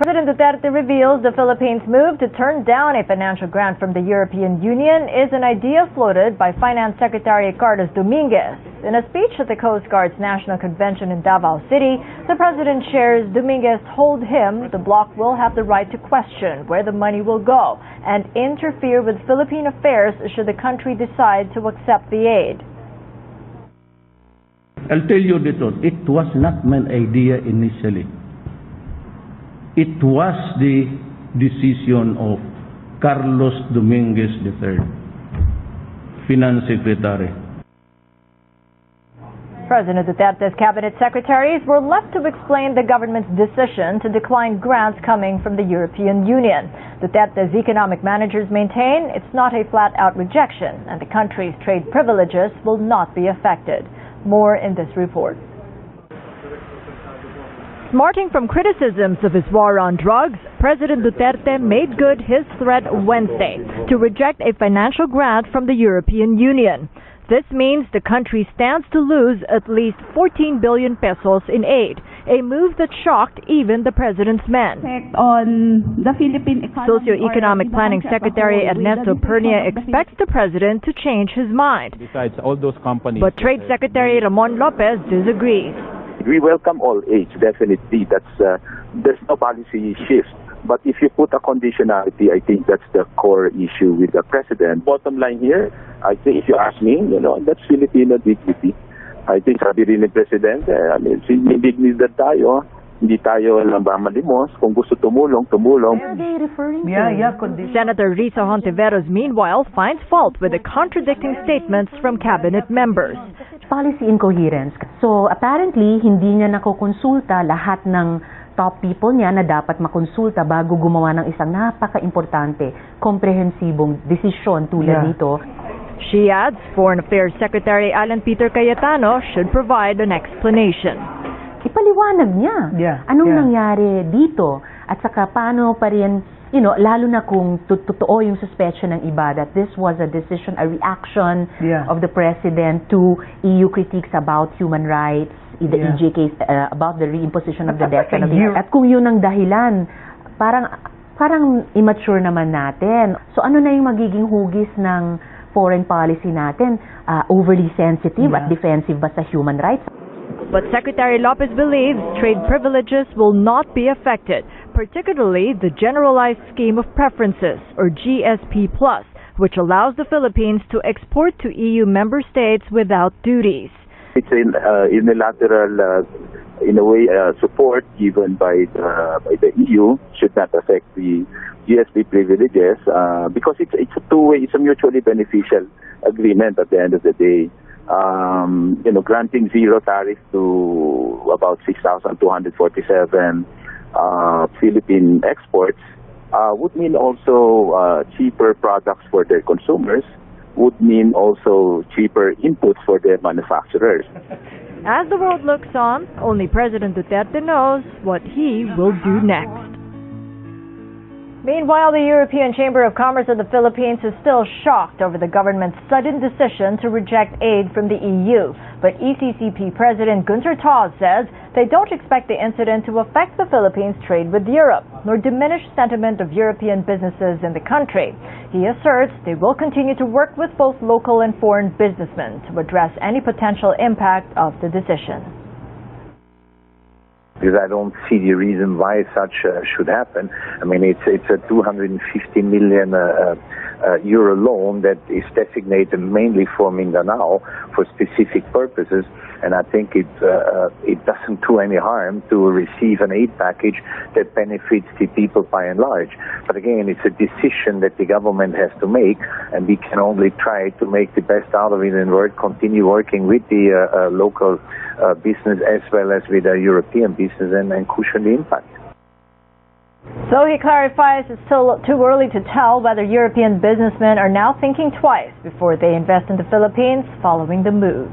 President Duterte reveals the Philippines' move to turn down a financial grant from the European Union is an idea floated by Finance Secretary Carlos Dominguez. In a speech at the Coast Guard's National Convention in Davao City, the President shares Dominguez told him the bloc will have the right to question where the money will go and interfere with Philippine affairs should the country decide to accept the aid. I'll tell you the truth, it was not my idea initially. It was the decision of Carlos Dominguez III, Finance Secretary. President Duterte's cabinet secretaries were left to explain the government's decision to decline grants coming from the European Union. Duterte's economic managers maintain it's not a flat-out rejection and the country's trade privileges will not be affected. More in this report. Smarting from criticisms of his war on drugs, President Duterte made good his threat Wednesday to reject a financial grant from the European Union. This means the country stands to lose at least 14 billion pesos in aid, a move that shocked even the president's men. On the Philippine economy, Socioeconomic Planning Secretary Ernesto Pernia expects the president to change his mind. Besides all those companies, but Trade Secretary Ramon Lopez disagrees. We welcome all aids, definitely. There's no policy shift. But if you put a conditionality, I think that's the core issue with the president. Bottom line here, I think if you ask me, that's Filipino dignity. I think sabi rin ni Presidente, may dignidad tayo. Hindi tayo lang malimos. Kung gusto tumulong. Are they referring to? Senator Risa Hontiveros, meanwhile, finds fault with the contradicting statements from cabinet members. Policy incoherence. So apparently, hindi niya nakokonsulta lahat ng top people niya na dapat makonsulta bago gumawa ng isang napaka-importante, komprehensibong desisyon tulad dito. She adds, Foreign Affairs Secretary Alan Peter Cayetano should provide an explanation. Ipaliwanag niya anong nangyari dito at saka paano pa rin, lalo na kung totoo yung suspicion ng iba that this was a decision, a reaction of the president to EU critiques about human rights, the EJ case, about the reimposition of the death penalty. At kung yun ang dahilan, parang immature naman natin. So ano na yung magiging hugis ng foreign policy natin? Overly sensitive at defensive ba sa human rights? But Secretary Lopez believes trade privileges will not be affected, particularly the Generalized Scheme of Preferences, or GSP+, which allows the Philippines to export to EU member states without duties. It's unilateral, in a way, support given by the EU should not affect the GSP privileges because it's a two-way, it's a mutually beneficial agreement at the end of the day. Granting zero tariff to about 6,247 Philippine exports would mean also cheaper products for their consumers, would mean also cheaper inputs for their manufacturers. As the world looks on, only President Duterte knows what he will do next. Meanwhile, the European Chamber of Commerce of the Philippines is still shocked over the government's sudden decision to reject aid from the EU. But ECCP President Duterte says they don't expect the incident to affect the Philippines' trade with Europe, nor diminish sentiment of European businesses in the country. He asserts they will continue to work with both local and foreign businessmen to address any potential impact of the decision. Because I don't see the reason why such should happen. I mean, it's a 250 million euro loan that is designated mainly for Mindanao for specific purposes, and I think it doesn't do any harm to receive an aid package that benefits the people by and large. But again, it's a decision that the government has to make, and we can only try to make the best out of it and continue working with the local business as well as with the European business and cushion the impact. So he clarifies it's still too early to tell whether European businessmen are now thinking twice before they invest in the Philippines following the move.